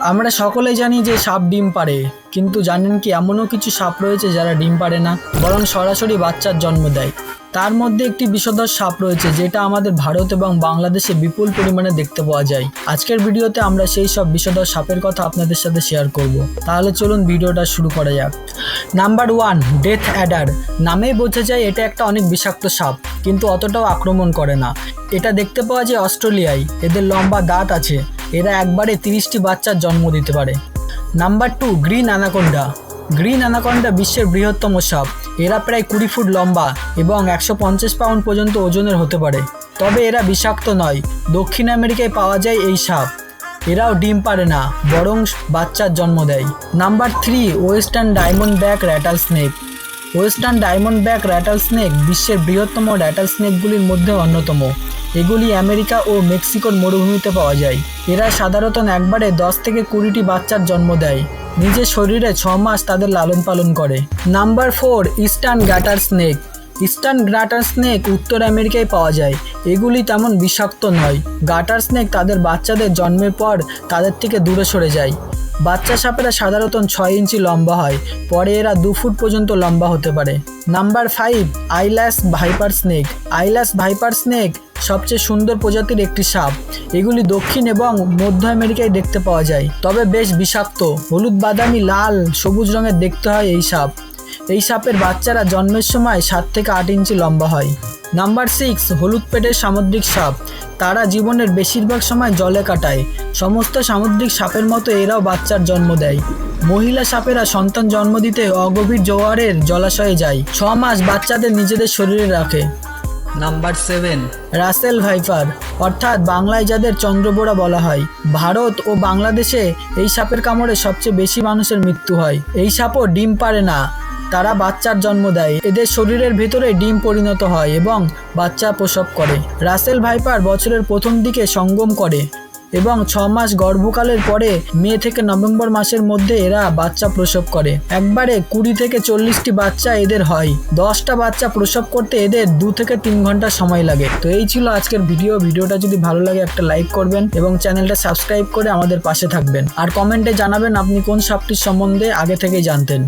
আমরা সকলেই জানি যে সাপ ডিম পাড়ে, কিন্তু জানেন কি এমনও কিছু সাপ রয়েছে যারা ডিম পাড়ে না, বরং সরাসরি বাচ্চার জন্ম দেয়। তার মধ্যে একটি বিষধর সাপ রয়েছে যেটা আমাদের ভারত এবং বাংলাদেশে বিপুল পরিমাণে দেখতে পাওয়া যায়। আজকের ভিডিওতে আমরা সেই সব বিষধর সাপের কথা আপনাদের সাথে শেয়ার করব। তাহলে চলুন ভিডিওটা শুরু করা যাক। Number 1, death Eder. নামেই বোঝা যায় এটা একটা অনেক বিষাক্ত সাপ, কিন্তু অতটাও আক্রমণ করে না। এটা দেখতে পাওয়া যায় অস্ট্রেলিয়ায়। এদের লম্বা দাঁত আছে। এরা একবারে 30টি বাচ্চার জন্ম দিতে পারে। Number 2, green anaconda. Green anaconda বিশ্বের বৃহত্তম সাপ। এরা প্রায় 20 ফুট লম্বা এবং 150 পাউন্ড পর্যন্ত ওজনের হতে পারে। তবে এরা বিষাক্ত নয়। দক্ষিণ আমেরিকায় পাওয়া যায় এই সাপ। এরাও ডিম পারে না, বরং বাচ্চার জন্ম দেয়। Number 3, western diamond back rattle snake. Western diamond back rattle snake বিশ্বের বৃহত্তম র্যাটল স্নেকগুলির মধ্যে অন্যতম। এগুলি আমেরিকা ও মেক্সিকোর মরুভূমিতে পাওয়া যায়। এরা সাধারণত একবারে 10 থেকে 20টি বাচ্চার জন্ম দেয়। নিজের শরীরে 6 মাস তাদের লালন পালন করে। Number 4, eastern গ্যাটার snake. Eastern গ্যাটার snake উত্তর আমেরিকায় পাওয়া যায়। এগুলি তেমন বিষাক্ত নয়। গাটার স্নেক তাদের বাচ্চাদের জন্মের পর তাদের থেকে দূরে সরে যায়। বাচ্চা সাপেরা সাধারণত 6 ইঞ্চি লম্বা হয়, পরে এরা 2 ফুট পর্যন্ত লম্বা হতে পারে। Number 5, eyelash viper snake. Eyelash viper snake সবচেয়ে সুন্দর প্রজাতির একটি সাপ। এগুলি দক্ষিণ এবং মধ্য আমেরিকায় দেখতে পাওয়া যায়, তবে বেশ বিষাক্ত। হলুদ, বাদামি, লাল, সবুজ রঙের দেখতে হয় এই সাপ। এই সাপের বাচ্চারা জন্মের সময় 7 থেকে 8 ইঞ্চি লম্বা হয়। নাম্বার 6, হলুদ পেটের সামুদ্রিক সাপ। তারা জীবনের বেশিরভাগ সময় জলে কাটায়। সমস্ত সামুদ্রিক সাপের মতো এরাও বাচ্চার জন্ম দেয়। মহিলা সাপেরা সন্তান জন্ম দিতে অগভীর জোয়ারের জলাশয়ে যায়। 6 মাস বাচ্চাদের নিজেদের শরীরে রাখে। নাম্বার 7, রাসেল ভাইপার, অর্থাৎ বাংলায় যাদের চন্দ্রবোড়া বলা হয়। ভারত ও বাংলাদেশে এই সাপের কামড়ে সবচেয়ে বেশি মানুষের মৃত্যু হয়। এই সাপও ডিম পারে না, তারা বাচ্চার জন্ম দেয়। এদের শরীরের ভিতরে ডিম পরিণত হয় এবং বাচ্চা প্রসব করে। রাসেল ভাইপার বছরের প্রথম দিকে সঙ্গম করে এবং 6 মাস গর্ভকালের পরে মে থেকে নভেম্বর মাসের মধ্যে এরা বাচ্চা প্রসব করে। একবারে 20 থেকে 40টি বাচ্চা এদের হয়। 10টা বাচ্চা প্রসব করতে এদের 2 থেকে 3 ঘন্টা সময় লাগে। তো এই ছিল আজকের ভিডিওটা যদি ভালো লাগে একটা লাইক করবেন এবং চ্যানেলটা সাবস্ক্রাইব করে আমাদের পাশে থাকবেন। আর কমেন্টে জানাবেন আপনি কোন সাপটির সম্বন্ধে আগে থেকেই জানতেন।